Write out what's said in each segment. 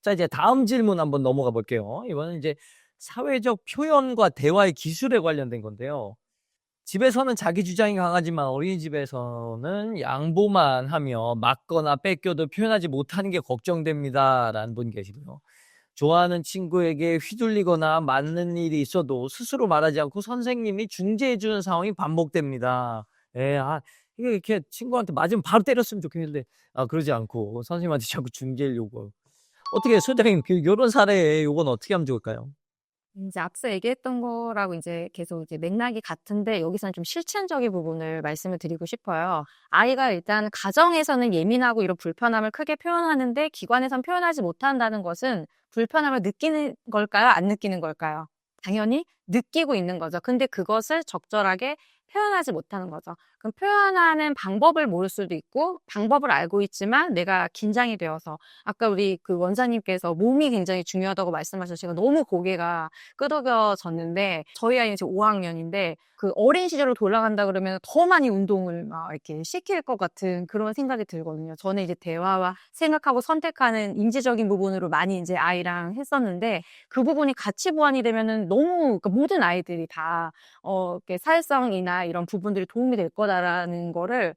자, 이제 다음 질문 한번 넘어가 볼게요. 이거는 이제 사회적 표현과 대화의 기술에 관련된 건데요. 집에서는 자기 주장이 강하지만 어린이집에서는 양보만 하며 맞거나 뺏겨도 표현하지 못하는 게 걱정됩니다라는 분 계시고요. 좋아하는 친구에게 휘둘리거나 맞는 일이 있어도 스스로 말하지 않고 선생님이 중재해주는 상황이 반복됩니다. 예, 이게 이렇게 친구한테 맞으면 바로 때렸으면 좋겠는데, 그러지 않고 선생님한테 자꾸 중재를 요구. 어떻게, 소장님, 요런 사례에 요건 어떻게 하면 좋을까요? 이제 앞서 얘기했던 거라고 이제 계속 이제 맥락이 같은데 여기서는 좀 실천적인 부분을 말씀을 드리고 싶어요. 아이가 일단 가정에서는 예민하고 이런 불편함을 크게 표현하는데 기관에선 표현하지 못한다는 것은 불편함을 느끼는 걸까요? 안 느끼는 걸까요? 당연히 느끼고 있는 거죠. 근데 그것을 적절하게 표현하지 못하는 거죠. 그럼 표현하는 방법을 모를 수도 있고 방법을 알고 있지만 내가 긴장이 되어서 아까 우리 그 원사님께서 몸이 굉장히 중요하다고 말씀하셔서 제가 너무 고개가 끄덕여졌는데 저희 아이는 지금 5학년인데 그 어린 시절로 돌아간다 그러면 더 많이 운동을 막 이렇게 시킬 것 같은 그런 생각이 들거든요. 저는 이제 대화와 생각하고 선택하는 인지적인 부분으로 많이 이제 아이랑 했었는데 그 부분이 같이 보완이 되면은 너무 그러니까 모든 아이들이 다 이렇게 사회성이나 이런 부분들이 도움이 될 거다라는 거를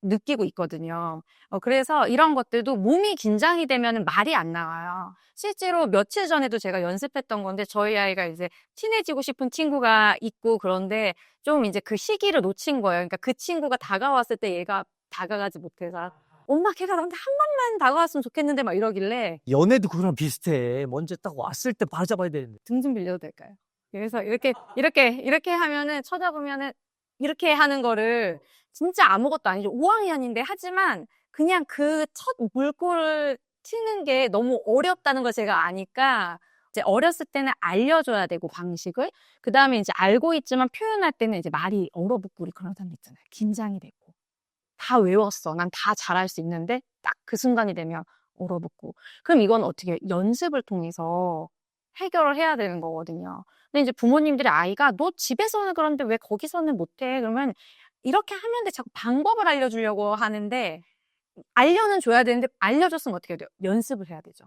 느끼고 있거든요. 그래서 이런 것들도 몸이 긴장이 되면 말이 안 나와요. 실제로 며칠 전에도 제가 연습했던 건데 저희 아이가 이제 친해지고 싶은 친구가 있고 그런데 좀 이제 그 시기를 놓친 거예요. 그러니까 그 친구가 다가왔을 때 얘가 다가가지 못해서 엄마 걔가 나한테 한 번만 다가왔으면 좋겠는데 막 이러길래 연애도 그거랑 비슷해. 먼저 딱 왔을 때 바로 잡아야 되는데. 등 좀 빌려도 될까요? 그래서 이렇게 하면은 쳐다보면은 이렇게 하는 거를 진짜 아무것도 아니죠. 5학년인데 하지만 그냥 그 첫 물꼬를 트는 게 너무 어렵다는 걸 제가 아니까 이제 어렸을 때는 알려줘야 되고 방식을 그다음에 이제 알고 있지만 표현할 때는 이제 말이 얼어붙고 그런 사람 있잖아요. 긴장이 되고 다 외웠어. 난 다 잘할 수 있는데 딱 그 순간이 되면 얼어붙고. 그럼 이건 어떻게 연습을 통해서 해결을 해야 되는 거거든요. 근데 이제 부모님들이 아이가 너 집에서는 그런데 왜 거기서는 못해? 그러면 이렇게 하면 돼. 자꾸 방법을 알려주려고 하는데 알려는 줘야 되는데 알려줬으면 어떻게 해야 돼요? 연습을 해야 되죠.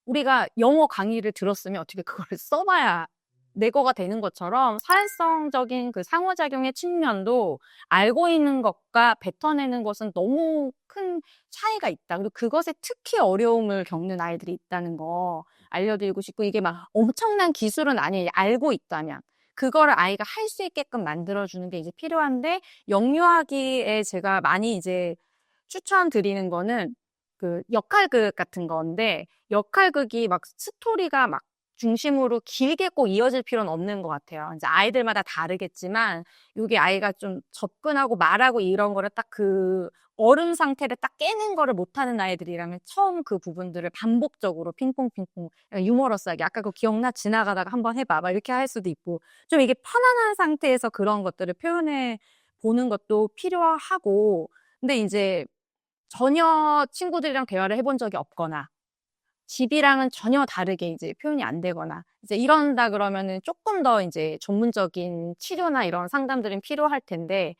우리가 영어 강의를 들었으면 어떻게 그거를 써봐야 내 거가 되는 것처럼 사회성적인 그 상호작용의 측면도 알고 있는 것과 뱉어내는 것은 너무 큰 차이가 있다. 그리고 그것에 특히 어려움을 겪는 아이들이 있다는 거 알려드리고 싶고 이게 막 엄청난 기술은 아니에요. 알고 있다면. 그거를 아이가 할 수 있게끔 만들어주는 게 이제 필요한데 영유아기에 제가 많이 이제 추천드리는 거는 그 역할극 같은 건데 역할극이 막 스토리가 막 중심으로 길게 꼭 이어질 필요는 없는 것 같아요. 이제 아이들마다 다르겠지만 요게 아이가 좀 접근하고 말하고 이런 거를 딱 그 얼음 상태를 딱 깨는 거를 못하는 아이들이라면 처음 그 부분들을 반복적으로 핑퐁핑퐁 유머러스하게 아까 그거 기억나? 지나가다가 한번 해봐 막 이렇게 할 수도 있고 좀 이게 편안한 상태에서 그런 것들을 표현해 보는 것도 필요하고 근데 이제 전혀 친구들이랑 대화를 해본 적이 없거나 집이랑은 전혀 다르게 이제 표현이 안 되거나 이제 이런다 그러면은 조금 더 이제 전문적인 치료나 이런 상담들은 필요할 텐데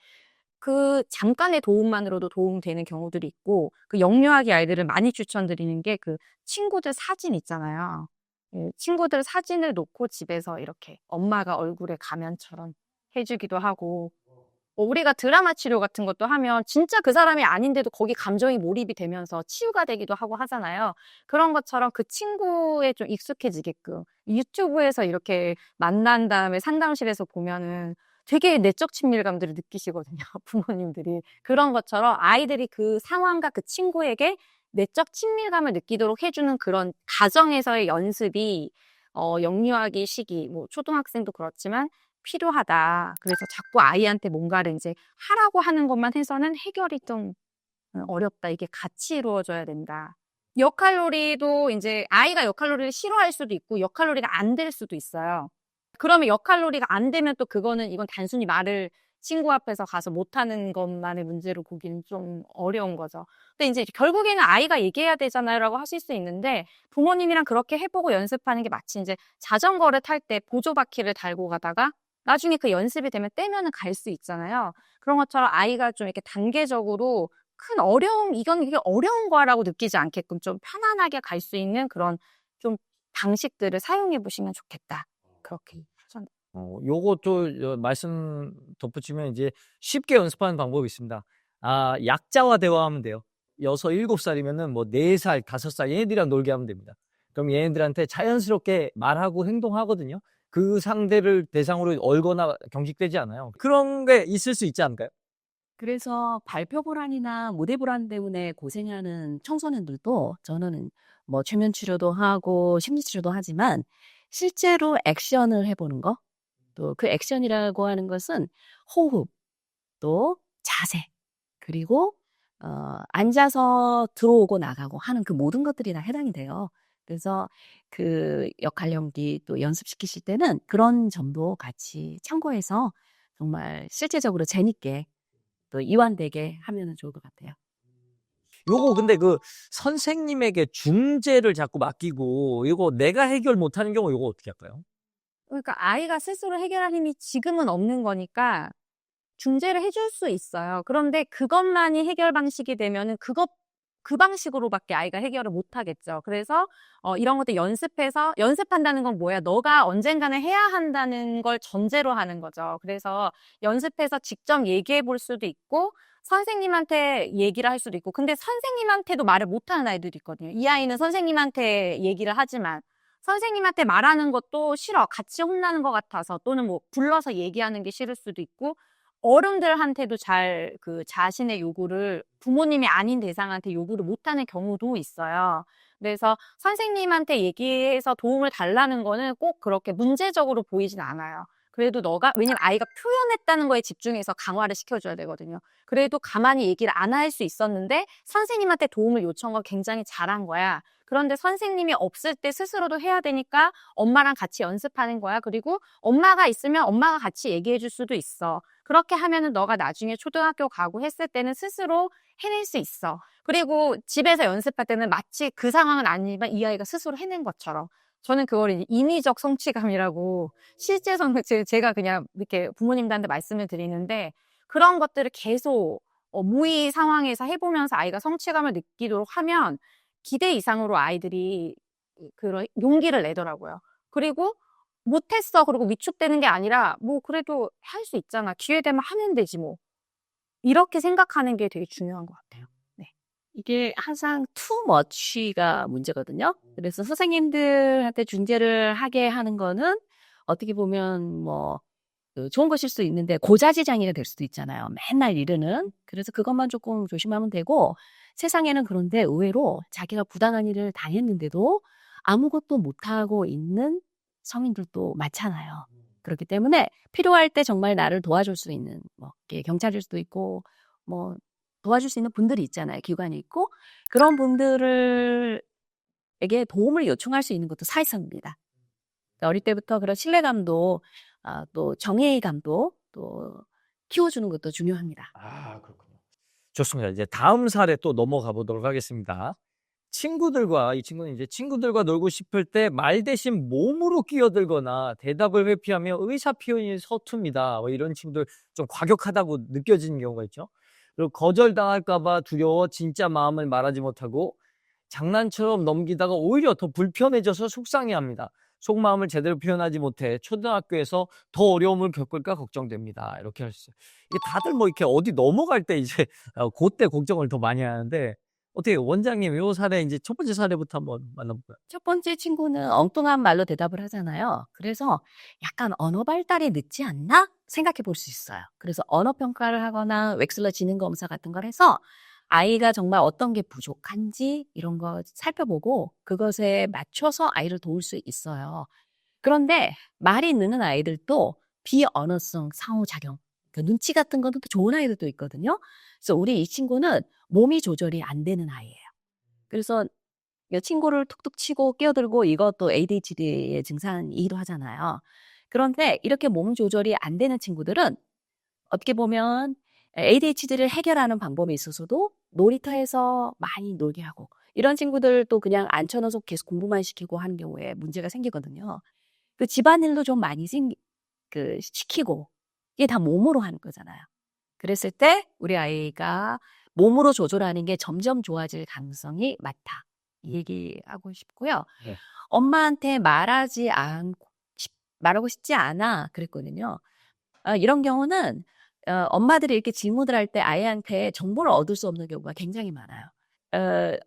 그 잠깐의 도움만으로도 도움되는 경우들이 있고 그 영유아기 아이들을 많이 추천드리는 게 그 친구들 사진 있잖아요. 예, 친구들 사진을 놓고 집에서 이렇게 엄마가 얼굴에 가면처럼 해주기도 하고 우리가 드라마 치료 같은 것도 하면 진짜 그 사람이 아닌데도 거기 감정이 몰입이 되면서 치유가 되기도 하고 하잖아요. 그런 것처럼 그 친구에 좀 익숙해지게끔 유튜브에서 이렇게 만난 다음에 상담실에서 보면은 되게 내적 친밀감들을 느끼시거든요. 부모님들이. 그런 것처럼 아이들이 그 상황과 그 친구에게 내적 친밀감을 느끼도록 해주는 그런 가정에서의 연습이 영유아기 시기, 뭐 초등학생도 그렇지만 필요하다. 그래서 자꾸 아이한테 뭔가를 이제 하라고 하는 것만 해서는 해결이 좀 어렵다. 이게 같이 이루어져야 된다. 역할놀이도 이제 아이가 역할놀이를 싫어할 수도 있고 역할놀이가 안 될 수도 있어요. 그러면 역할놀이가 안 되면 또 그거는 이건 단순히 말을 친구 앞에서 가서 못하는 것만의 문제로 보기는 좀 어려운 거죠. 근데 이제 결국에는 아이가 얘기해야 되잖아요 라고 하실 수 있는데 부모님이랑 그렇게 해보고 연습하는 게 마치 이제 자전거를 탈 때 보조바퀴를 달고 가다가 나중에 그 연습이 되면 떼면은 갈 수 있잖아요. 그런 것처럼 아이가 좀 이렇게 단계적으로 큰 어려움, 이게 어려운 거라고 느끼지 않게끔 좀 편안하게 갈 수 있는 그런 좀 방식들을 사용해 보시면 좋겠다. 그렇게 전 요거 또 말씀 덧붙이면 이제 쉽게 연습하는 방법이 있습니다. 약자와 대화하면 돼요. 6, 7살이면은 뭐 4살, 5살 얘네들이랑 놀게 하면 됩니다. 그럼 얘네들한테 자연스럽게 말하고 행동하거든요. 그 상대를 대상으로 얼거나 경직되지 않아요. 그런 게 있을 수 있지 않을까요? 그래서 발표 불안이나 무대 불안 때문에 고생하는 청소년들도 저는 뭐 최면 치료도 하고 심리 치료도 하지만 실제로 액션을 해보는 거, 또 그 액션이라고 하는 것은 호흡, 또 자세, 그리고 앉아서 들어오고 나가고 하는 그 모든 것들이 다 해당이 돼요. 그래서 그 역할 연기 또 연습시키실 때는 그런 점도 같이 참고해서 정말 실제적으로 재밌게 또 이완되게 하면은 좋을 것 같아요. 요거 근데 그 선생님에게 중재를 자꾸 맡기고 이거 내가 해결 못하는 경우 요거 어떻게 할까요? 그러니까 아이가 스스로 해결할 힘이 지금은 없는 거니까 중재를 해줄 수 있어요. 그런데 그것만이 해결 방식이 되면은 그 방식으로밖에 아이가 해결을 못 하겠죠. 그래서 이런 것들 연습한다는 건 뭐야? 너가 언젠가는 해야 한다는 걸 전제로 하는 거죠. 그래서 연습해서 직접 얘기해 볼 수도 있고 선생님한테 얘기를 할 수도 있고 근데 선생님한테도 말을 못 하는 아이들이 있거든요. 이 아이는 선생님한테 얘기를 하지만 선생님한테 말하는 것도 싫어. 같이 혼나는 것 같아서 또는 뭐 불러서 얘기하는 게 싫을 수도 있고 어른들한테도 자신의 요구를 부모님이 아닌 대상한테 요구를 못하는 경우도 있어요. 그래서 선생님한테 얘기해서 도움을 달라는 거는 꼭 그렇게 문제적으로 보이진 않아요. 그래도 왜냐면 아이가 표현했다는 거에 집중해서 강화를 시켜줘야 되거든요. 그래도 가만히 얘기를 안 할 수 있었는데 선생님한테 도움을 요청한 걸 굉장히 잘한 거야. 그런데 선생님이 없을 때 스스로도 해야 되니까 엄마랑 같이 연습하는 거야. 그리고 엄마가 있으면 엄마가 같이 얘기해 줄 수도 있어. 그렇게 하면은 너가 나중에 초등학교 가고 했을 때는 스스로 해낼 수 있어. 그리고 집에서 연습할 때는 마치 그 상황은 아니지만 이 아이가 스스로 해낸 것처럼. 저는 그걸 이제 인위적 성취감이라고 제가 그냥 이렇게 부모님들한테 말씀을 드리는데 그런 것들을 계속 모의 상황에서 해보면서 아이가 성취감을 느끼도록 하면 기대 이상으로 아이들이 그런 용기를 내더라고요. 그리고 못했어. 그리고 위축되는 게 아니라 뭐 그래도 할 수 있잖아. 기회 되면 하면 되지 뭐. 이렇게 생각하는 게 되게 중요한 것 같아요. 네. 이게 항상 too much가 문제거든요. 그래서 선생님들한테 중재를 하게 하는 거는 어떻게 보면 뭐 좋은 것일 수 있는데 고자지장이가 될 수도 있잖아요. 맨날 이르는. 그래서 그것만 조금 조심하면 되고 세상에는 그런데 의외로 자기가 부당한 일을 당했는데도 아무것도 못하고 있는 성인들도 많잖아요. 그렇기 때문에 필요할 때 정말 나를 도와줄 수 있는 뭐 이렇게 경찰일 수도 있고 뭐 도와줄 수 있는 분들이 있잖아요. 기관이 있고 그런 분들에게 도움을 요청할 수 있는 것도 사회성입니다. 그러니까 어릴 때부터 그런 신뢰감도 또 정의감도 또 키워주는 것도 중요합니다. 그렇군요. 좋습니다. 이제 다음 사례 또 넘어가 보도록 하겠습니다. 이 친구는 이제 친구들과 놀고 싶을 때 말 대신 몸으로 끼어들거나 대답을 회피하며 의사 표현이 서툽니다. 뭐 이런 친구들 좀 과격하다고 느껴지는 경우가 있죠. 그리고 거절당할까봐 두려워 진짜 마음을 말하지 못하고 장난처럼 넘기다가 오히려 더 불편해져서 속상해합니다. 속마음을 제대로 표현하지 못해 초등학교에서 더 어려움을 겪을까 걱정됩니다. 이렇게 하셨어요. 이게 다들 뭐 이렇게 어디 넘어갈 때 이제 그때 걱정을 더 많이 하는데 어떻게 원장님 요 사례 이제 첫 번째 사례부터 한번 만나볼까요? 첫 번째 친구는 엉뚱한 말로 대답을 하잖아요. 그래서 약간 언어 발달이 늦지 않나 생각해 볼 수 있어요. 그래서 언어 평가를 하거나 웩슬러 지능 검사 같은 걸 해서 아이가 정말 어떤 게 부족한지 이런 거 살펴보고 그것에 맞춰서 아이를 도울 수 있어요. 그런데 말이 느는 아이들도 비언어성 상호작용, 그 눈치 같은 거는 또 좋은 아이들도 있거든요. 그래서 우리 이 친구는 몸이 조절이 안 되는 아이예요. 그래서 이 친구를 툭툭 치고 끼어들고 이것도 ADHD의 증상이기도 하잖아요. 그런데 이렇게 몸 조절이 안 되는 친구들은 어떻게 보면 ADHD를 해결하는 방법에 있어서도 놀이터에서 많이 놀게 하고 이런 친구들도 그냥 앉혀놓아서 계속 공부만 시키고 하는 경우에 문제가 생기거든요. 그 집안일도 좀 많이 시키고 이게 다 몸으로 하는 거잖아요. 그랬을 때 우리 아이가 몸으로 조절하는 게 점점 좋아질 가능성이 많다. 얘기하고 싶고요. 네. 엄마한테 말하고 싶지 않아 그랬거든요. 이런 경우는 엄마들이 이렇게 질문을 할 때 아이한테 정보를 얻을 수 없는 경우가 굉장히 많아요.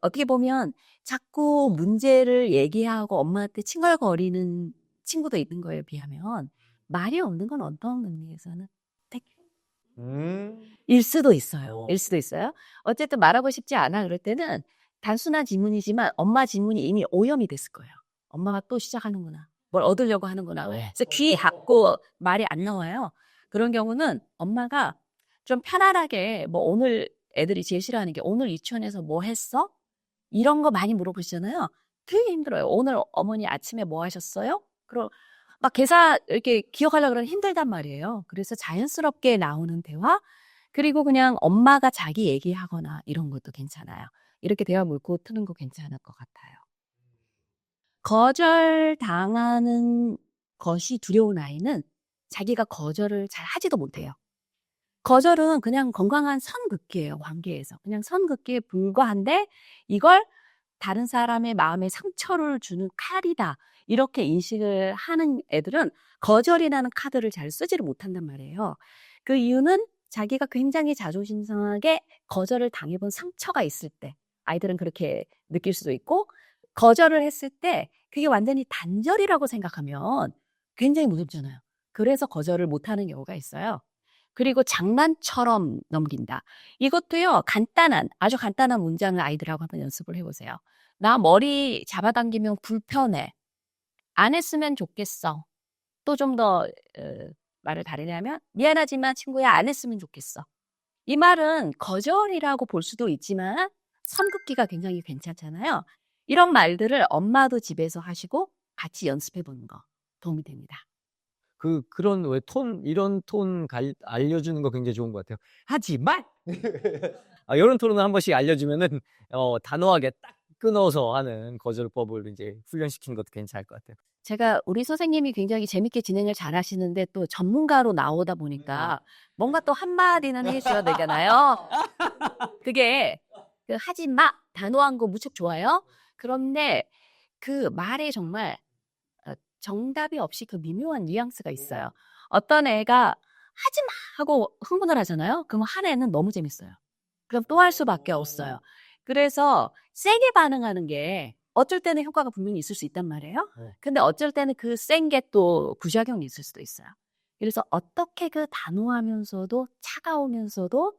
어떻게 보면 자꾸 문제를 얘기하고 엄마한테 칭얼거리는 친구도 있는 거에 비하면 말이 없는 건 어떤 의미에서는 일 수도 있어요. 일 수도 있어요. 어쨌든 말하고 싶지 않아 그럴 때는 단순한 질문이지만 엄마 질문이 이미 오염이 됐을 거예요. 엄마가 또 시작하는구나. 뭘 얻으려고 하는구나. 그래서 귀 닫고 말이 안 나와요. 그런 경우는 엄마가 좀 편안하게 뭐 오늘 애들이 제일 싫어하는 게 오늘 유치원에서 뭐 했어? 이런 거 많이 물어보시잖아요. 되게 힘들어요. 오늘 어머니 아침에 뭐 하셨어요? 그럼 막 계산 이렇게 기억하려고 그러면 힘들단 말이에요. 그래서 자연스럽게 나오는 대화 그리고 그냥 엄마가 자기 얘기하거나 이런 것도 괜찮아요. 이렇게 대화 물고 트는 거 괜찮을 것 같아요. 거절당하는 것이 두려운 아이는 자기가 거절을 잘 하지도 못해요. 거절은 그냥 건강한 선긋기예요, 관계에서. 그냥 선긋기에 불과한데 이걸 다른 사람의 마음에 상처를 주는 칼이다. 이렇게 인식을 하는 애들은 거절이라는 카드를 잘 쓰지를 못한단 말이에요. 그 이유는 자기가 굉장히 자존심 상하게 거절을 당해본 상처가 있을 때 아이들은 그렇게 느낄 수도 있고 거절을 했을 때 그게 완전히 단절이라고 생각하면 굉장히 무섭잖아요. 그래서 거절을 못하는 경우가 있어요. 그리고 장난처럼 넘긴다. 이것도요, 아주 간단한 문장을 아이들하고 한번 연습을 해보세요. 나 머리 잡아당기면 불편해. 안 했으면 좋겠어. 또 좀 더 말을 다르냐면 미안하지만 친구야 안 했으면 좋겠어. 이 말은 거절이라고 볼 수도 있지만 선긋기가 굉장히 괜찮잖아요. 이런 말들을 엄마도 집에서 하시고 같이 연습해 보는 거 도움이 됩니다. 그런 왜 이런 톤 알려주는 거 굉장히 좋은 것 같아요. 하지 마! 이런 톤을 한 번씩 알려주면은, 단호하게 딱 끊어서 하는 거절법을 이제 훈련시키는 것도 괜찮을 것 같아요. 제가 우리 선생님이 굉장히 재밌게 진행을 잘 하시는데 또 전문가로 나오다 보니까 뭔가 또 한마디는 해줘야 되잖아요. 그게 하지 마! 단호한 거 무척 좋아요. 그런데 그 말에 정말 정답이 없이 그 미묘한 뉘앙스가 있어요. 어떤 애가 하지 마! 하고 흥분을 하잖아요. 그럼 한 애는 너무 재밌어요. 그럼 또 할 수밖에 없어요. 그래서 세게 반응하는 게 어쩔 때는 효과가 분명히 있을 수 있단 말이에요. 근데 어쩔 때는 그 센 게 또 부작용이 있을 수도 있어요. 그래서 어떻게 그 단호하면서도 차가우면서도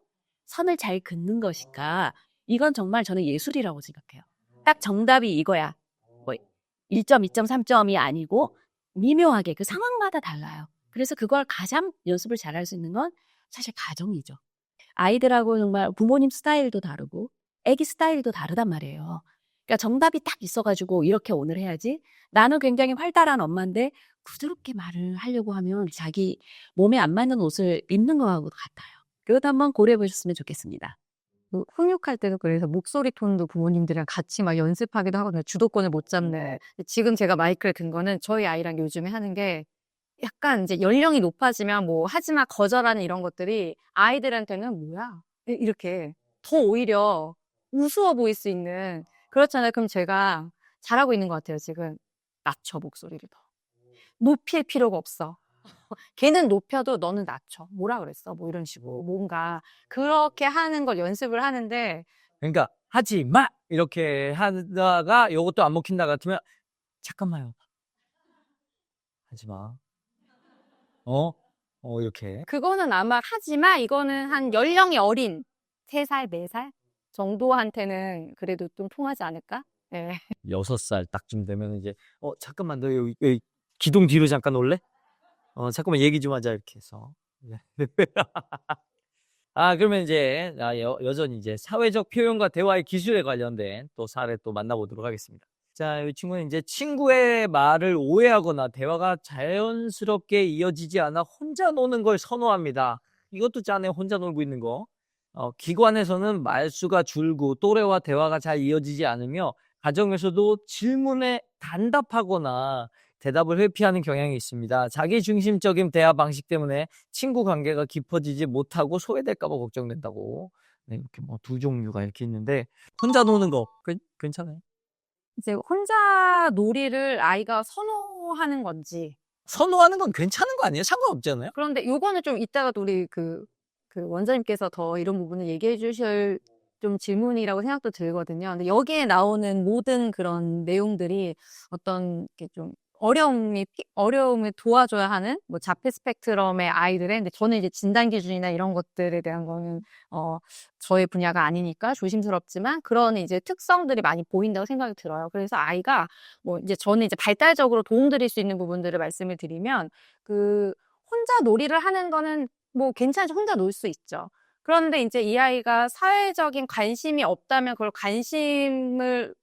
선을 잘 긋는 것인가. 이건 정말 저는 예술이라고 생각해요. 딱 정답이 이거야. 뭐 1점, 2점, 3점이 아니고 미묘하게 그 상황마다 달라요. 그래서 그걸 가장 연습을 잘할 수 있는 건 사실 가정이죠. 아이들하고 정말 부모님 스타일도 다르고 애기 스타일도 다르단 말이에요. 그러니까 정답이 딱 있어가지고 이렇게 오늘 해야지. 나는 굉장히 활달한 엄마인데 부드럽게 말을 하려고 하면 자기 몸에 안 맞는 옷을 입는 거하고 같아요. 그것도 한번 고려해 보셨으면 좋겠습니다. 훈육할 때도 그래서 목소리 톤도 부모님들이랑 같이 막 연습하기도 하거든요. 주도권을 못 잡네. 지금 제가 마이크를 든 거는 저희 아이랑 요즘에 하는 게 약간 이제 연령이 높아지면 뭐 하지마 거절하는 이런 것들이 아이들한테는 뭐야? 이렇게 더 오히려 우스워 보일 수 있는 그렇잖아요. 그럼 제가 잘하고 있는 것 같아요. 지금 낮춰 목소리를 더. 높일 필요가 없어. 걔는 높여도 너는 낮춰. 뭐라 그랬어? 뭐 이런 식으로 뭔가 그렇게 하는 걸 연습을 하는데 그러니까 하지 마! 이렇게 하다가 요것도 안 먹힌다 같으면 잠깐만요. 하지 마. 이렇게. 그거는 아마 하지마 이거는 한 연령이 어린 3살, 4살 정도한테는 그래도 좀 통하지 않을까? 네. 6살 딱쯤 되면 이제 잠깐만 너 여기 기둥 뒤로 잠깐 올래? 잠깐만 얘기 좀 하자 이렇게 해서. 그러면 이제 여전히 이제 사회적 표현과 대화의 기술에 관련된 또 사례 또 만나보도록 하겠습니다. 자, 이 친구는 이제 친구의 말을 오해하거나 대화가 자연스럽게 이어지지 않아 혼자 노는 걸 선호합니다. 이것도 짜네, 혼자 놀고 있는 거. 기관에서는 말수가 줄고 또래와 대화가 잘 이어지지 않으며 가정에서도 질문에 단답하거나 대답을 회피하는 경향이 있습니다. 자기중심적인 대화 방식 때문에 친구 관계가 깊어지지 못하고 소외될까 봐 걱정된다고. 네, 이렇게 뭐 두 종류가 이렇게 있는데 혼자 노는 거 괜찮아요? 이제 혼자 놀이를 아이가 선호하는 건지. 선호하는 건 괜찮은 거 아니에요? 상관없잖아요? 그런데 요거는 좀 이따가 또 우리 그 원장님께서 더 이런 부분을 얘기해 주실 좀 질문이라고 생각도 들거든요. 근데 여기에 나오는 모든 그런 내용들이 어떤 이렇게 좀 어려움을 도와줘야 하는 뭐 자폐 스펙트럼의 아이들의, 근데 저는 이제 진단 기준이나 이런 것들에 대한 거는 저의 분야가 아니니까 조심스럽지만 그런 이제 특성들이 많이 보인다고 생각이 들어요. 그래서 아이가 뭐 이제 저는 이제 발달적으로 도움드릴 수 있는 부분들을 말씀을 드리면, 그 혼자 놀이를 하는 거는 뭐 괜찮죠. 혼자 놀 수 있죠. 그런데 이제 이 아이가 사회적인 관심이 없다면 그걸 관심을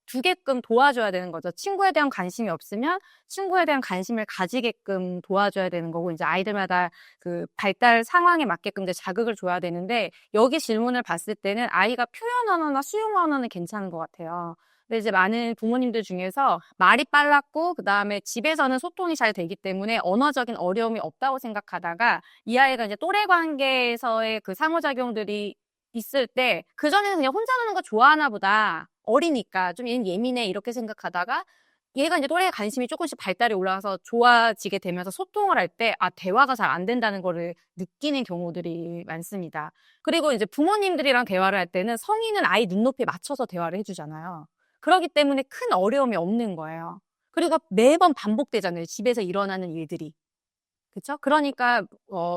두게끔 도와줘야 되는 거죠. 친구에 대한 관심이 없으면 친구에 대한 관심을 가지게끔 도와줘야 되는 거고, 이제 아이들마다 그 발달 상황에 맞게끔 이제 자극을 줘야 되는데, 여기 질문을 봤을 때는 아이가 표현 언어나 수용 언어는 괜찮은 것 같아요. 근데 이제 많은 부모님들 중에서 말이 빨랐고 그다음에 집에서는 소통이 잘 되기 때문에 언어적인 어려움이 없다고 생각하다가, 이 아이가 이제 또래 관계에서의 그 상호작용들이 있을 때 그전에는 그냥 혼자 노는 거 좋아하나 보다, 어리니까 좀 얘는 예민해 이렇게 생각하다가, 얘가 이제 또래의 관심이 조금씩 발달이 올라가서 좋아지게 되면서 소통을 할 때 대화가 잘 안 된다는 거를 느끼는 경우들이 많습니다. 그리고 이제 부모님들이랑 대화를 할 때는 성인은 아이 눈높이에 맞춰서 대화를 해주잖아요. 그렇기 때문에 큰 어려움이 없는 거예요. 그리고 매번 반복되잖아요. 집에서 일어나는 일들이. 그쵸? 그러니까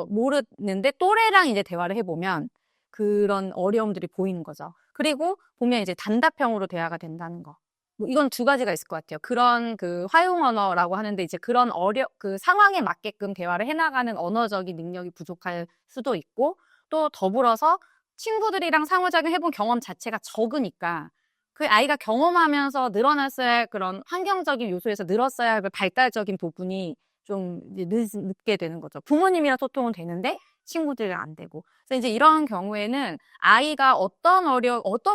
모르는데 또래랑 이제 대화를 해보면 그런 어려움들이 보이는 거죠. 그리고 보면 이제 단답형으로 대화가 된다는 거. 뭐 이건 두 가지가 있을 것 같아요. 그런 그 화용 언어라고 하는데, 이제 그런 그 상황에 맞게끔 대화를 해나가는 언어적인 능력이 부족할 수도 있고, 또 더불어서 친구들이랑 상호작용 해본 경험 자체가 적으니까 그 아이가 경험하면서 늘어났어야 할 그런 환경적인 요소에서 늘었어야 할 발달적인 부분이 좀 이제 늦게 되는 거죠. 부모님이랑 소통은 되는데 친구들이랑 안 되고. 그래서 이제 이런 경우에는 아이가 어떤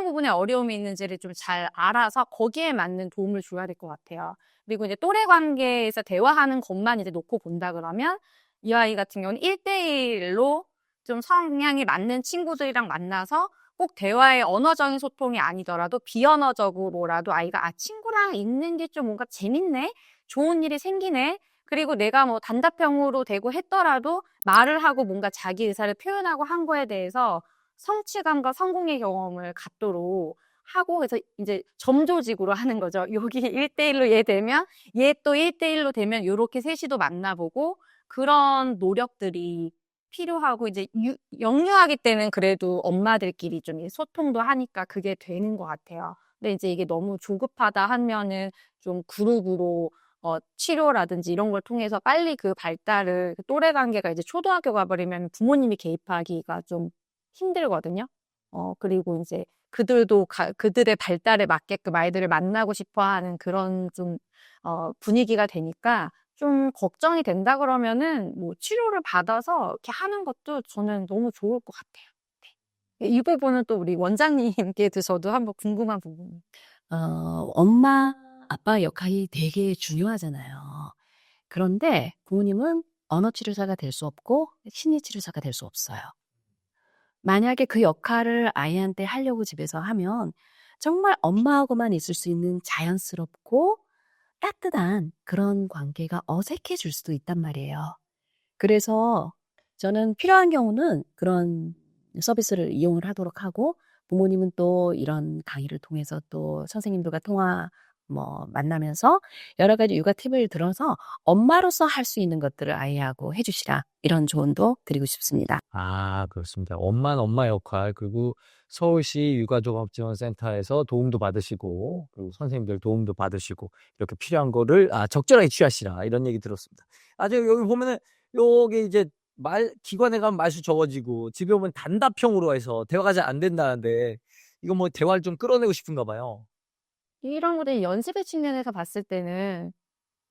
부분에 어려움이 있는지를 좀 잘 알아서 거기에 맞는 도움을 줘야 될 것 같아요. 그리고 이제 또래 관계에서 대화하는 것만 이제 놓고 본다 그러면, 이 아이 같은 경우는 1대1로 좀 성향이 맞는 친구들이랑 만나서 꼭 대화의 언어적인 소통이 아니더라도 비언어적으로라도 아이가 친구랑 있는 게 좀 뭔가 재밌네? 좋은 일이 생기네? 그리고 내가 뭐 단답형으로 되고 했더라도 말을 하고 뭔가 자기 의사를 표현하고 한 거에 대해서 성취감과 성공의 경험을 갖도록 하고, 그래서 이제 점조직으로 하는 거죠. 여기 1대1로 얘 되면 얘 또 1대1로 되면 요렇게 셋이도 만나보고, 그런 노력들이 필요하고, 이제 영유아기 때는 그래도 엄마들끼리 좀 소통도 하니까 그게 되는 것 같아요. 근데 이제 이게 너무 조급하다 하면은 좀 그룹으로 치료라든지 이런 걸 통해서 빨리 그 발달을, 그 또래 단계가 이제 초등학교 가버리면 부모님이 개입하기가 좀 힘들거든요. 그리고 이제 그들도 그들의 발달에 맞게끔 아이들을 만나고 싶어 하는 그런 좀 분위기가 되니까 좀 걱정이 된다 그러면은 뭐 치료를 받아서 이렇게 하는 것도 저는 너무 좋을 것 같아요. 네. 이 부분은 또 우리 원장님께 저도 한번 궁금한 부분. 엄마, 아빠 역할이 되게 중요하잖아요. 그런데 부모님은 언어치료사가 될 수 없고 심리치료사가 될 수 없어요. 만약에 그 역할을 아이한테 하려고 집에서 하면 정말 엄마하고만 있을 수 있는 자연스럽고 따뜻한 그런 관계가 어색해질 수도 있단 말이에요. 그래서 저는 필요한 경우는 그런 서비스를 이용을 하도록 하고, 부모님은 또 이런 강의를 통해서 또 선생님들과 만나면서 여러 가지 육아 팁을 들어서 엄마로서 할 수 있는 것들을 아이하고 해주시라, 이런 조언도 드리고 싶습니다. 그렇습니다. 엄마는 엄마 역할, 그리고 서울시 육아종합지원센터에서 도움도 받으시고, 그리고 선생님들 도움도 받으시고, 이렇게 필요한 거를 적절하게 취하시라, 이런 얘기 들었습니다. 여기 보면은, 여기 이제 기관에 가면 말수 적어지고, 집에 오면 단답형으로 해서 대화가 잘 안 된다는데, 이거 뭐 대화를 좀 끌어내고 싶은가 봐요. 이런 거를 연습의 측면에서 봤을 때는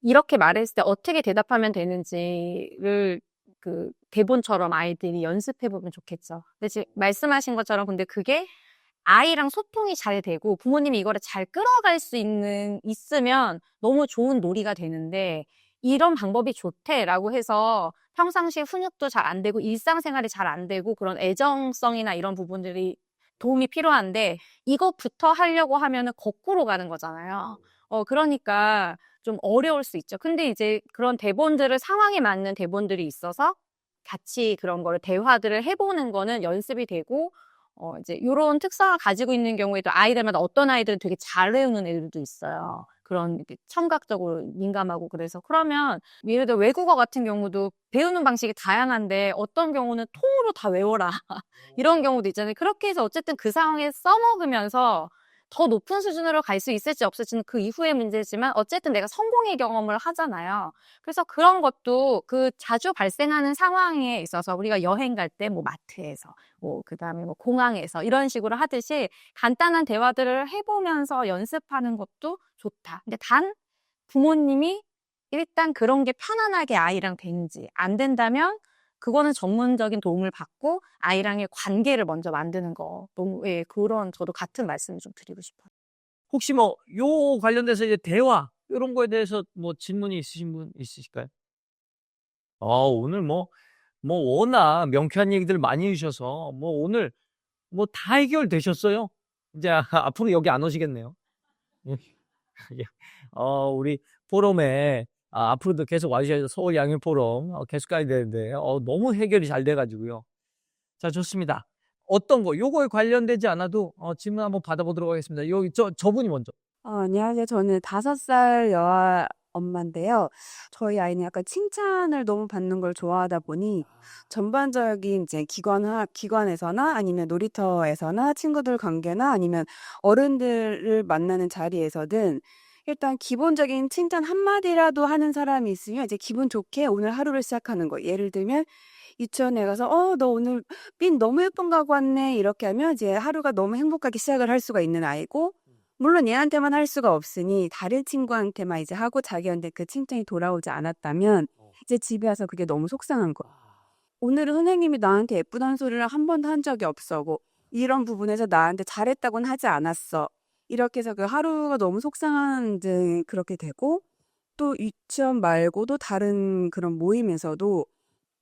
이렇게 말했을 때 어떻게 대답하면 되는지를 그 대본처럼 아이들이 연습해 보면 좋겠죠. 근데 지금 말씀하신 것처럼 근데 그게 아이랑 소통이 잘 되고 부모님이 이거를 잘 끌어갈 수 있으면 너무 좋은 놀이가 되는데, 이런 방법이 좋대라고 해서 평상시에 훈육도 잘 안 되고 일상생활이 잘 안 되고 그런 애정성이나 이런 부분들이 도움이 필요한데 이것부터 하려고 하면은 거꾸로 가는 거잖아요. 그러니까 좀 어려울 수 있죠. 근데 이제 그런 대본들을 상황에 맞는 대본들이 있어서 같이 그런 거를 대화들을 해보는 거는 연습이 되고 이제 요런 특성을 가지고 있는 경우에도 아이들마다 어떤 아이들은 되게 잘 외우는 애들도 있어요. 그런 이렇게 청각적으로 민감하고 그래서 그러면 예를 들어 외국어 같은 경우도 배우는 방식이 다양한데 어떤 경우는 통으로 다 외워라 이런 경우도 있잖아요. 그렇게 해서 어쨌든 그 상황에 써먹으면서 더 높은 수준으로 갈 수 있을지 없을지는 그 이후의 문제지만 어쨌든 내가 성공의 경험을 하잖아요. 그래서 그런 것도 그 자주 발생하는 상황에 있어서 우리가 여행 갈 때 뭐 마트에서 뭐 그다음에 뭐 공항에서 이런 식으로 하듯이 간단한 대화들을 해보면서 연습하는 것도 좋다. 근데 단 부모님이 일단 그런 게 편안하게 아이랑 되는지 안 된다면 그거는 전문적인 도움을 받고 아이랑의 관계를 먼저 만드는 거. 너무 예, 그런 저도 같은 말씀을 좀 드리고 싶어요. 혹시 뭐 요 관련돼서 이제 대화 요런 거에 대해서 뭐 질문이 있으신 분 있으실까요? 오늘 워낙 명쾌한 얘기들 많이 해 주셔서 뭐 오늘 뭐 다 해결되셨어요. 이제 앞으로 여기 안 오시겠네요. 예. 예. 우리 포럼에 앞으로도 계속 와 주셔서 서울 양일 포럼 계속 가야 되는데 너무 해결이 잘 돼 가지고요. 자, 좋습니다. 어떤 거 요거에 관련되지 않아도 질문 한번 받아보도록 하겠습니다. 여기 저분이 먼저. 안녕하세요. 저는 5살 여아 엄마인데요. 저희 아이는 약간 칭찬을 너무 받는 걸 좋아하다 보니 전반적인 이제 기관에서나 아니면 놀이터에서나 친구들 관계나 아니면 어른들을 만나는 자리에서든 일단 기본적인 칭찬 한마디라도 하는 사람이 있으면 이제 기분 좋게 오늘 하루를 시작하는 거예요. 예를 들면 유치원에 가서 너 오늘 핀 너무 예쁜 거 하고 왔네. 이렇게 하면 이제 하루가 너무 행복하게 시작을 할 수가 있는 아이고 물론 얘한테만 할 수가 없으니 다른 친구한테만 이제 하고 자기한테 그 칭찬이 돌아오지 않았다면 이제 집에 와서 그게 너무 속상한 거야. 오늘은 선생님이 나한테 예쁘다는 소리를 한 번도 한 적이 없어. 뭐 이런 부분에서 나한테 잘했다고는 하지 않았어. 이렇게 해서 그 하루가 너무 속상한 데 그렇게 되고 또 유치원 말고도 다른 그런 모임에서도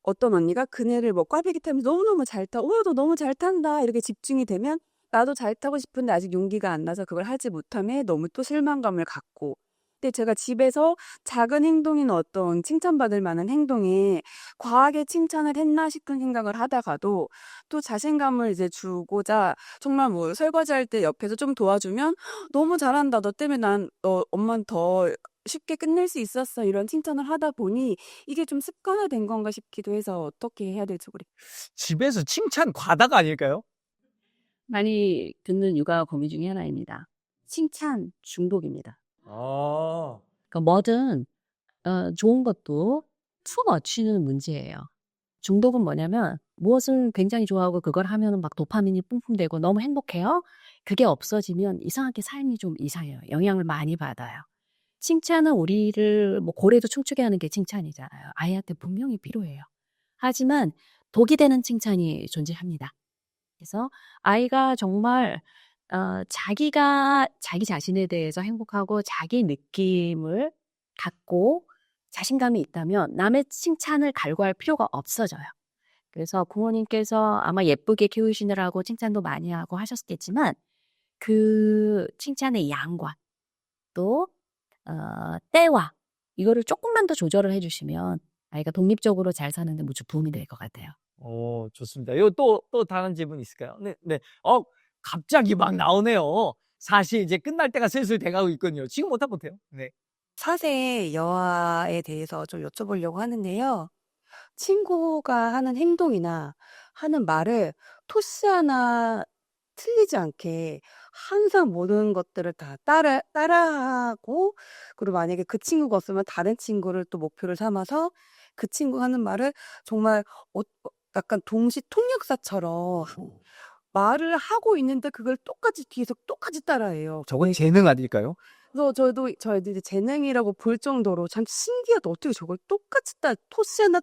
어떤 언니가 그네를 뭐 꽈배기 타면서 너무너무 잘 타. 너 너무 잘 탄다. 이렇게 집중이 되면 나도 잘 타고 싶은데 아직 용기가 안 나서 그걸 하지 못함에 너무 또 실망감을 갖고. 근데 제가 집에서 작은 행동이나 어떤 칭찬받을 만한 행동에 과하게 칭찬을 했나 싶은 생각을 하다가도 또 자신감을 이제 주고자 정말 뭐 설거지할 때 옆에서 좀 도와주면 너무 잘한다. 너 때문에 엄마는 더 쉽게 끝낼 수 있었어. 이런 칭찬을 하다 보니 이게 좀 습관화된 건가 싶기도 해서 어떻게 해야 될지 모르겠어요. 집에서 칭찬 과다가 아닐까요? 많이 듣는 육아 고민 중에 하나입니다. 칭찬 중독입니다. 그러니까 뭐든 좋은 것도 투머치는 문제예요. 중독은 뭐냐면 무엇을 굉장히 좋아하고 그걸 하면은 막 도파민이 뿜뿜되고 너무 행복해요. 그게 없어지면 이상하게 삶이 좀 이상해요. 영향을 많이 받아요. 칭찬은 우리를 뭐 고래도 춤추게 하는 게 칭찬이잖아요. 아이한테 분명히 필요해요. 하지만 독이 되는 칭찬이 존재합니다. 그래서 아이가 정말 자기가 자기 자신에 대해서 행복하고 자기 느낌을 갖고 자신감이 있다면 남의 칭찬을 갈구할 필요가 없어져요. 그래서 부모님께서 아마 예쁘게 키우시느라고 칭찬도 많이 하고 하셨겠지만 그 칭찬의 양과 또 때와 이거를 조금만 더 조절을 해주시면 아이가 독립적으로 잘 사는데 무척 도움이 될 것 같아요. 좋습니다. 요 또 다른 질문 있을까요? 네, 네. 갑자기 막 나오네요. 사실 이제 끝날 때가 슬슬 돼가고 있거든요. 지금 못해요. 네. 4세 여아에 대해서 좀 여쭤보려고 하는데요. 친구가 하는 행동이나 하는 말을 토시 하나 틀리지 않게 항상 모든 것들을 다 따라하고 그리고 만약에 그 친구가 없으면 다른 친구를 또 목표를 삼아서 그 친구가 하는 말을 정말 약간 동시 통역사처럼 말을 하고 있는데 그걸 똑같이 뒤에서 똑같이 따라해요. 저건 재능 아닐까요? 그래서 저희도 이제 재능이라고 볼 정도로 참 신기하다. 어떻게 저걸 똑같이 토시 하나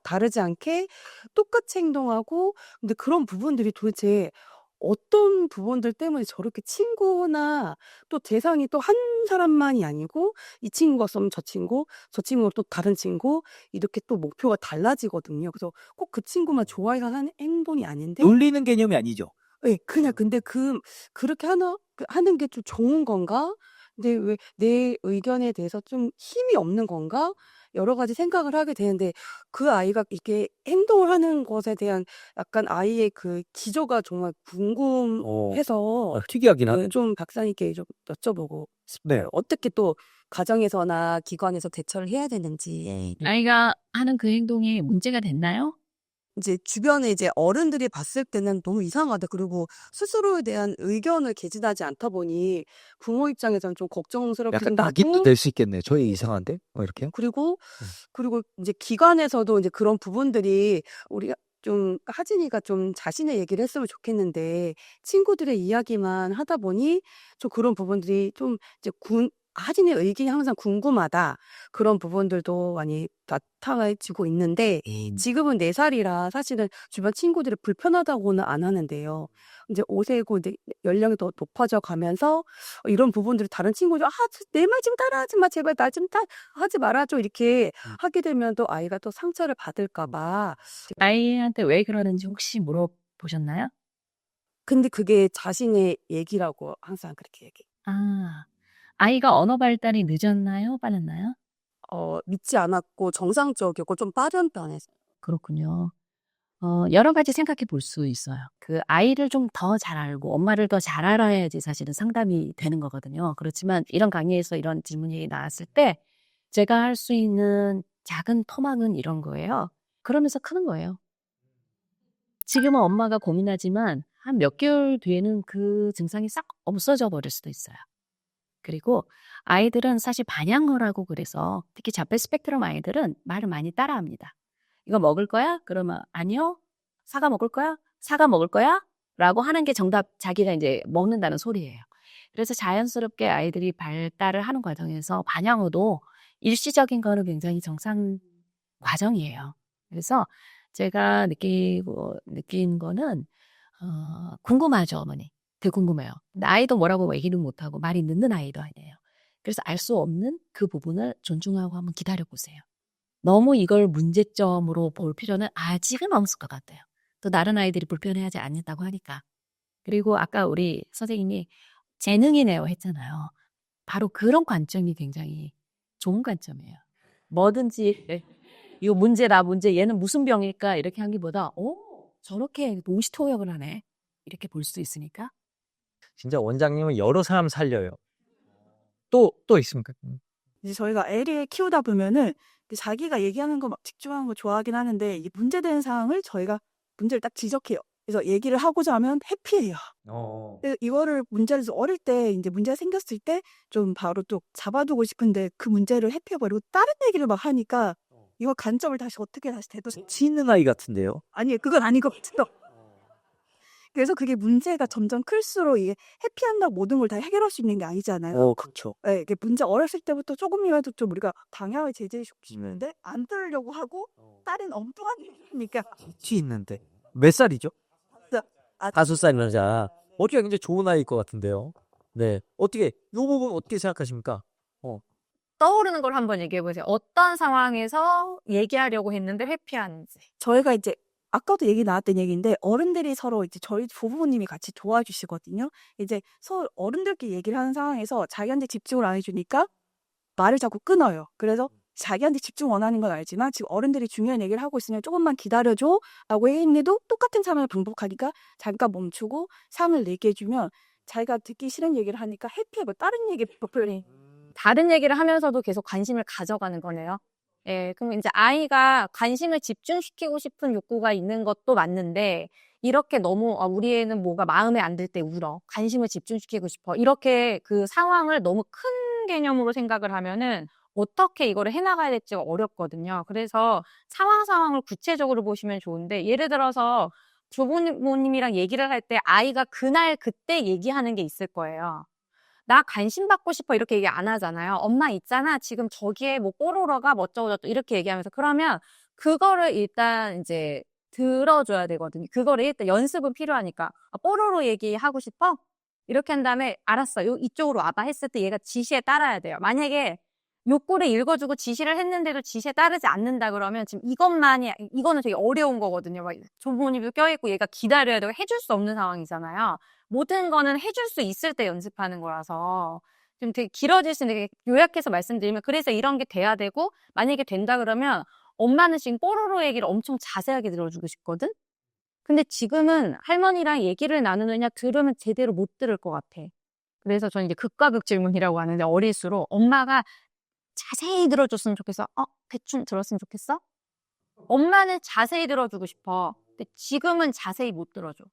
다르지 않게 똑같이 행동하고 근데 그런 부분들이 도대체 어떤 부분들 때문에 저렇게 친구나 또 대상이 또 한 사람만이 아니고 이 친구가 없으면 저 친구가 또 다른 친구 이렇게 또 목표가 달라지거든요. 그래서 꼭 그 친구만 좋아해서 하는 행동이 아닌데 놀리는 개념이 아니죠. 예, 그냥 근데 그렇게 하는 게 좀 좋은 건가? 근데 왜 내 의견에 대해서 좀 힘이 없는 건가? 여러 가지 생각을 하게 되는데 그 아이가 이렇게 행동을 하는 것에 대한 약간 아이의 그 기저가 정말 궁금해서 특이하긴 네, 좀 박사님께 좀 여쭤보고 네. 싶어요. 어떻게 또 가정에서나 기관에서 대처를 해야 되는지. 아이가 하는 그 행동이 문제가 됐나요? 이제 주변에 이제 어른들이 봤을 때는 너무 이상하다. 그리고 스스로에 대한 의견을 개진하지 않다 보니 부모 입장에서는 좀 걱정스럽기도 하고 될 수 있겠네. 저희 이상한데? 이렇게요? 그리고 이제 기관에서도 이제 그런 부분들이 우리가 좀 하진이가 좀 자신의 얘기를 했으면 좋겠는데 친구들의 이야기만 하다 보니 좀 그런 부분들이 좀 이제 하진이의 의견이 항상 궁금하다. 그런 부분들도 많이 나타나지고 있는데 지금은 4살이라 사실은 주변 친구들이 불편하다고는 안 하는데요. 이제 5세고 이제 연령이 더 높아져 가면서 이런 부분들을 다른 친구들 내 말 좀 따라하지 마. 제발 나 좀 하지 말아줘. 이렇게 하게 되면 또 아이가 또 상처를 받을까 봐. 아이한테 왜 그러는지 혹시 물어보셨나요? 근데 그게 자신의 얘기라고 항상 그렇게 얘기해요. 아, 아이가 언어 발달이 늦었나요? 빨랐나요? 믿지 않았고 정상적이었고 좀 빠른 편이었어요. 그렇군요. 여러 가지 생각해 볼 수 있어요. 그 아이를 좀 더 잘 알고 엄마를 더 잘 알아야지 사실은 상담이 되는 거거든요. 그렇지만 이런 강의에서 이런 질문이 나왔을 때 제가 할 수 있는 작은 토막은 이런 거예요. 그러면서 크는 거예요. 지금은 엄마가 고민하지만 한 몇 개월 뒤에는 그 증상이 싹 없어져 버릴 수도 있어요. 그리고 아이들은 사실 반향어라고 그래서 특히 자폐 스펙트럼 아이들은 말을 많이 따라합니다. 이거 먹을 거야? 그러면 아니요. 사과 먹을 거야? 사과 먹을 거야? 라고 하는 게 정답 자기가 이제 먹는다는 소리예요. 그래서 자연스럽게 아이들이 발달을 하는 과정에서 반향어도 일시적인 거는 굉장히 정상 과정이에요. 그래서 제가 느낀 거는 궁금하죠, 어머니. 되게 궁금해요. 근데 아이도 뭐라고 얘기는 못하고 말이 늦는 아이도 아니에요. 그래서 알 수 없는 그 부분을 존중하고 한번 기다려보세요. 너무 이걸 문제점으로 볼 필요는 아직은 없을 것 같아요. 또 다른 아이들이 불편해하지 않는다고 하니까. 그리고 아까 우리 선생님이 재능이네요 했잖아요. 바로 그런 관점이 굉장히 좋은 관점이에요. 뭐든지 이거 문제다 문제 얘는 무슨 병일까 이렇게 하기보다 저렇게 동시통역을 하네 이렇게 볼 수 있으니까. 진짜 원장님은 여러 사람 살려요. 또 있습니까? 이제 저희가 애를 키우다 보면은 자기가 얘기하는 거 막 집중하는 거 좋아하긴 하는데 이 문제되는 상황을 저희가 문제를 딱 지적해요. 그래서 얘기를 하고자 하면 회피해요. 그래서 이거를 문제를 어릴 때 이제 문제가 생겼을 때 좀 바로 또 잡아두고 싶은데 그 문제를 회피해버리고 다른 얘기를 막 하니까 이거 간접을 다시 어떻게 다시 치는 아이 같은데요? 아니 그건 아닌 것 같아요. 그래서 그게 문제가 점점 클수록 이게 회피한다고 모든 걸 다 해결할 수 있는 게 아니잖아요. 그렇죠. 네, 이게 문제 어렸을 때부터 조금이라도 좀 우리가 방향을 제시시키는데 안 들으려고 하고 딸은 엉뚱한 얘기니까 재치 있는데. 몇 살이죠? 아, 5살이나. 어떻게 굉장히 좋은 아이일 것 같은데요. 네. 이 부분 어떻게 생각하십니까? 떠오르는 걸 한번 얘기해 보세요. 어떤 상황에서 얘기하려고 했는데 회피하는지. 저희가 이제 아까도 얘기 나왔던 얘기인데 어른들이 서로 이제 저희 부모님이 같이 도와주시거든요. 이제 서로 어른들끼리 얘기를 하는 상황에서 자기한테 집중을 안 해주니까 말을 자꾸 끊어요. 그래서 자기한테 집중 원하는 건 알지만 지금 어른들이 중요한 얘기를 하고 있으면 조금만 기다려줘 라고 했는데도 똑같은 상황을 반복하니까 잠깐 멈추고 상을 얘기해주면 자기가 듣기 싫은 얘기를 하니까 해피하고 다른 얘기를 표현해. 다른 얘기를 하면서도 계속 관심을 가져가는 거네요. 예, 그럼 이제 아이가 관심을 집중시키고 싶은 욕구가 있는 것도 맞는데, 이렇게 너무, 우리 애는 뭐가 마음에 안 들 때 울어. 관심을 집중시키고 싶어. 이렇게 그 상황을 너무 큰 개념으로 생각을 하면은 어떻게 이거를 해나가야 될지가 어렵거든요. 그래서 상황을 구체적으로 보시면 좋은데, 예를 들어서 조부모님이랑 얘기를 할 때 아이가 그날 그때 얘기하는 게 있을 거예요. 나 관심 받고 싶어 이렇게 얘기 안 하잖아요. 엄마 있잖아. 지금 저기에 뭐 뽀로로가 뭐 어쩌고저쩌고 이렇게 얘기하면서 그러면 그거를 일단 이제 들어줘야 되거든요. 그거를 일단 연습은 필요하니까. 뽀로로 얘기하고 싶어? 이렇게 한 다음에 알았어. 이쪽으로 와봐 했을 때 얘가 지시에 따라야 돼요. 만약에 욕구를 읽어주고 지시를 했는데도 지시에 따르지 않는다 그러면 지금 이거는 되게 어려운 거거든요. 막 조부모님도 껴있고 얘가 기다려야 되고 해줄 수 없는 상황이잖아요. 모든 거는 해줄 수 있을 때 연습하는 거라서 좀 되게 길어질 수 있는데 요약해서 말씀드리면 그래서 이런 게 돼야 되고 만약에 된다 그러면 엄마는 지금 뽀로로 얘기를 엄청 자세하게 들어주고 싶거든? 근데 지금은 할머니랑 얘기를 나누느냐 들으면 제대로 못 들을 것 같아. 그래서 저는 이제 극과 극 질문이라고 하는데 어릴수록 엄마가 자세히 들어줬으면 좋겠어. 대충 들었으면 좋겠어? 엄마는 자세히 들어주고 싶어. 근데 지금은 자세히 못 들어줘.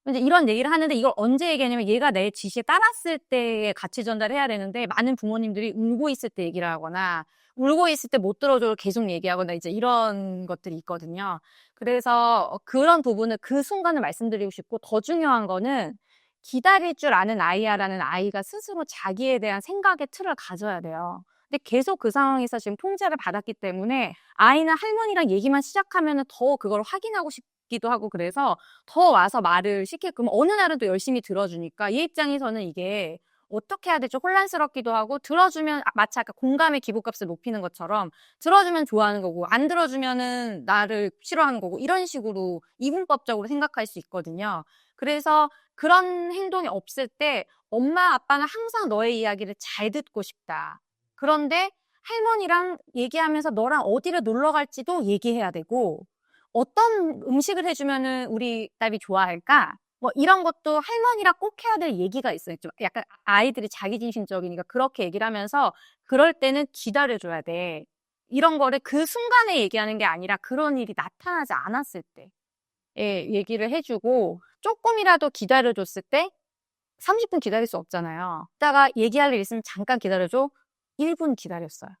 근데 이런 얘기를 하는데 이걸 언제 얘기하냐면 얘가 내 지시에 따랐을 때에 같이 전달해야 되는데 많은 부모님들이 울고 있을 때 얘기를 하거나 울고 있을 때 못 들어줘를 계속 얘기하거나 이제 이런 것들이 있거든요. 그래서 그런 부분을 그 순간을 말씀드리고 싶고 더 중요한 거는 기다릴 줄 아는 아이야라는 아이가 스스로 자기에 대한 생각의 틀을 가져야 돼요. 근데 계속 그 상황에서 지금 통제를 받았기 때문에 아이는 할머니랑 얘기만 시작하면 더 그걸 확인하고 싶기도 하고 그래서 더 와서 말을 시키고 어느 날은 또 열심히 들어주니까 얘 입장에서는 이게 어떻게 해야 될지 혼란스럽기도 하고 들어주면 마치 아까 공감의 기복값을 높이는 것처럼 들어주면 좋아하는 거고 안 들어주면은 나를 싫어하는 거고 이런 식으로 이분법적으로 생각할 수 있거든요. 그래서 그런 행동이 없을 때 엄마 아빠는 항상 너의 이야기를 잘 듣고 싶다. 그런데 할머니랑 얘기하면서 너랑 어디를 놀러 갈지도 얘기해야 되고 어떤 음식을 해주면은 우리 딸이 좋아할까? 뭐 이런 것도 할머니랑 꼭 해야 될 얘기가 있어요. 좀 약간 아이들이 자기중심적이니까 그렇게 얘기를 하면서 그럴 때는 기다려줘야 돼. 이런 거를 그 순간에 얘기하는 게 아니라 그런 일이 나타나지 않았을 때 얘기를 해주고 조금이라도 기다려줬을 때 30분 기다릴 수 없잖아요. 이따가 얘기할 일 있으면 잠깐 기다려줘. 1분 기다렸어요.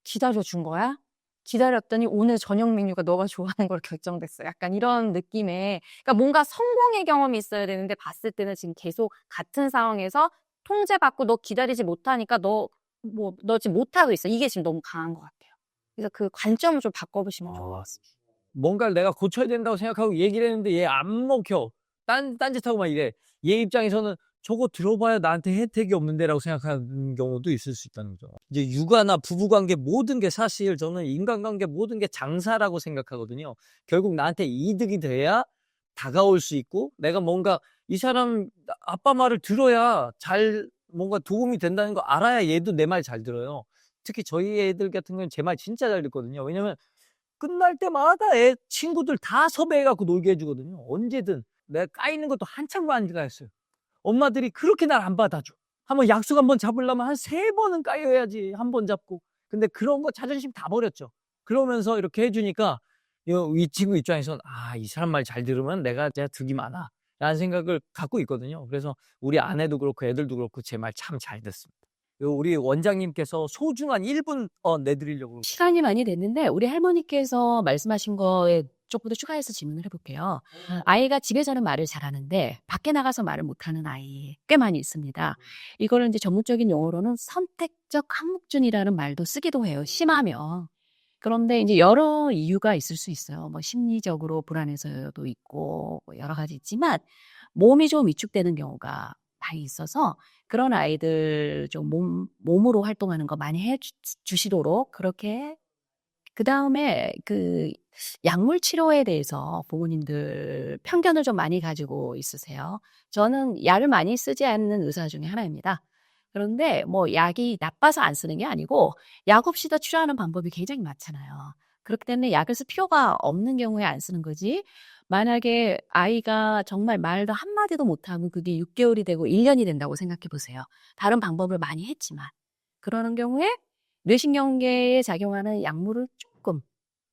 기다려준 거야? 기다렸더니 오늘 저녁 메뉴가 너가 좋아하는 걸 결정됐어. 약간 이런 느낌의, 그러니까 뭔가 성공의 경험이 있어야 되는데 봤을 때는 지금 계속 같은 상황에서 통제받고 너 기다리지 못하니까 너 지금 못하고 있어. 이게 지금 너무 강한 것 같아요. 그래서 그 관점을 좀 바꿔보시면 좋을 것 같습니다. 뭔가를 내가 고쳐야 된다고 생각하고 얘기를 했는데 얘 안 먹혀. 딴짓하고 막 이래. 얘 입장에서는 저거 들어봐야 나한테 혜택이 없는데라고 생각하는 경우도 있을 수 있다는 거죠. 이제 육아나 부부관계 모든 게 사실 저는 인간관계 모든 게 장사라고 생각하거든요. 결국 나한테 이득이 돼야 다가올 수 있고 내가 뭔가 이 사람 아빠 말을 들어야 잘 뭔가 도움이 된다는 거 알아야 얘도 내 말 잘 들어요. 특히 저희 애들 같은 경우는 제 말 진짜 잘 듣거든요. 왜냐면 끝날 때마다 애 친구들 다 섭외해갖고 놀게 해주거든요. 언제든 내가 까이는 것도 한참 안 가했어요. 엄마들이 그렇게 날 안 받아줘. 한번 약속 한번 잡으려면 한 3번은 까여야지 한 번 잡고. 근데 그런 거 자존심 다 버렸죠. 그러면서 이렇게 해주니까 이 친구 입장에서는 이 사람 말 잘 들으면 내가 득이 많아 라는 생각을 갖고 있거든요. 그래서 우리 아내도 그렇고 애들도 그렇고 제 말 참 잘 듣습니다. 우리 원장님께서 소중한 1분 내드리려고. 시간이 많이 됐는데 우리 할머니께서 말씀하신 거에 조금 더 추가해서 질문을 해볼게요. 아이가 집에서는 말을 잘하는데 밖에 나가서 말을 못하는 아이 꽤 많이 있습니다. 이거를 이제 전문적인 용어로는 선택적 항목준이라는 말도 쓰기도 해요. 심하면. 그런데 이제 여러 이유가 있을 수 있어요. 뭐 심리적으로 불안해서도 있고 뭐 여러 가지 있지만 몸이 좀 위축되는 경우가 많이 있어서 그런 아이들 좀 몸으로 활동하는 거 많이 해주시도록 그렇게. 그 다음에 그 약물 치료에 대해서 부모님들 편견을 좀 많이 가지고 있으세요. 저는 약을 많이 쓰지 않는 의사 중에 하나입니다. 그런데 뭐 약이 나빠서 안 쓰는 게 아니고 약 없이도 치료하는 방법이 굉장히 많잖아요. 그렇기 때문에 약을 쓸 필요가 없는 경우에 안 쓰는 거지. 만약에 아이가 정말 말도 한마디도 못하면 그게 6개월이 되고 1년이 된다고 생각해 보세요. 다른 방법을 많이 했지만. 그러는 경우에 뇌신경계에 작용하는 약물을 조금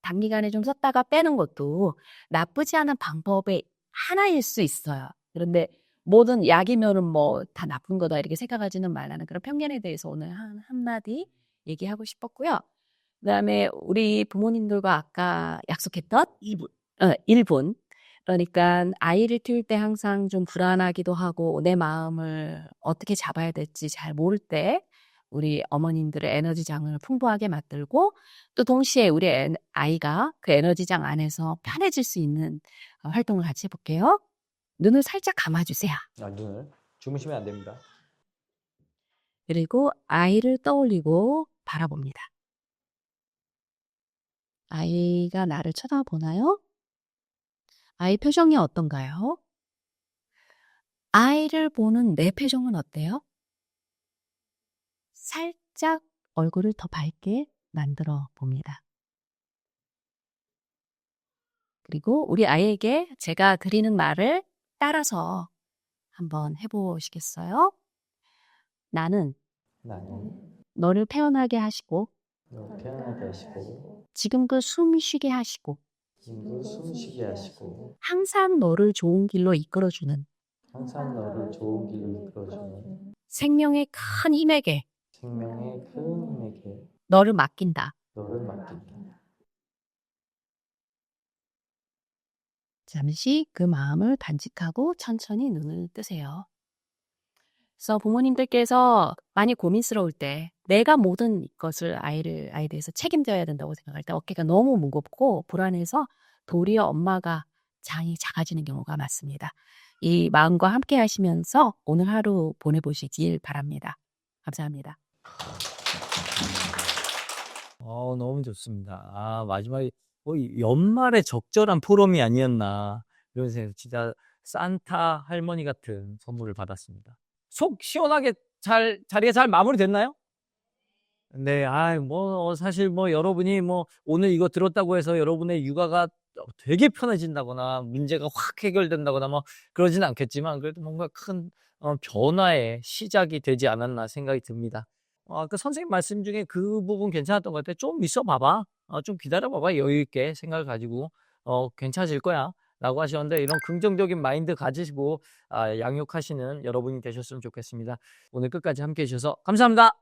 단기간에 좀 썼다가 빼는 것도 나쁘지 않은 방법의 하나일 수 있어요. 그런데 모든 약이면은 뭐 다 나쁜 거다 이렇게 생각하지는 말라는 그런 편견에 대해서 오늘 한마디 얘기하고 싶었고요. 그다음에 우리 부모님들과 아까 약속했던 1분. 그러니까 아이를 키울 때 항상 좀 불안하기도 하고 내 마음을 어떻게 잡아야 될지 잘 모를 때 우리 어머님들의 에너지장을 풍부하게 만들고 또 동시에 우리 아이가 그 에너지장 안에서 편해질 수 있는 활동을 같이 해볼게요. 눈을 살짝 감아주세요. 눈을 주무시면 안 됩니다. 그리고 아이를 떠올리고 바라봅니다. 아이가 나를 쳐다보나요? 아이 표정이 어떤가요? 아이를 보는 내 표정은 어때요? 살짝 얼굴을 더 밝게 만들어 봅니다. 그리고 우리 아이에게 제가 드리는 말을 따라서 한번 해보시겠어요? 나는 나는 너를 태어나게 하시고 너 태어나게 하시고 지금 그 숨 쉬게 하시고 지금도 숨쉬게 하시고 항상 너를 좋은 길로 이끌어주는 항상 너를 좋은 길로 이끌어주는 생명의 큰 힘에게 생명의 큰 힘에게 너를 맡긴다. 너를 맡긴다. 잠시 그 마음을 간직하고 천천히 눈을 뜨세요. 그래서 부모님들께서 많이 고민스러울 때 내가 모든 것을 아이에 대해서 책임져야 된다고 생각할 때 어깨가 너무 무겁고 불안해서 도리어 엄마가 장이 작아지는 경우가 많습니다. 이 마음과 함께 하시면서 오늘 하루 보내보시길 바랍니다. 감사합니다. 너무 좋습니다. 아, 마지막에 연말에 적절한 포럼이 아니었나 이런 생각. 진짜 산타 할머니 같은 선물을 받았습니다. 속 시원하게 자리가 잘 마무리됐나요? 네, 사실 여러분이 오늘 이거 들었다고 해서 여러분의 육아가 되게 편해진다거나 문제가 확 해결된다거나 그러진 않겠지만 그래도 뭔가 큰 변화의 시작이 되지 않았나 생각이 듭니다. 아까 선생님 말씀 중에 그 부분 괜찮았던 것 같아요. 좀 있어 봐봐. 좀 기다려 봐봐. 여유 있게 생각을 가지고 괜찮아질 거야. 라고 하셨는데 이런 긍정적인 마인드 가지시고 양육하시는 여러분이 되셨으면 좋겠습니다. 오늘 끝까지 함께 해주셔서 감사합니다.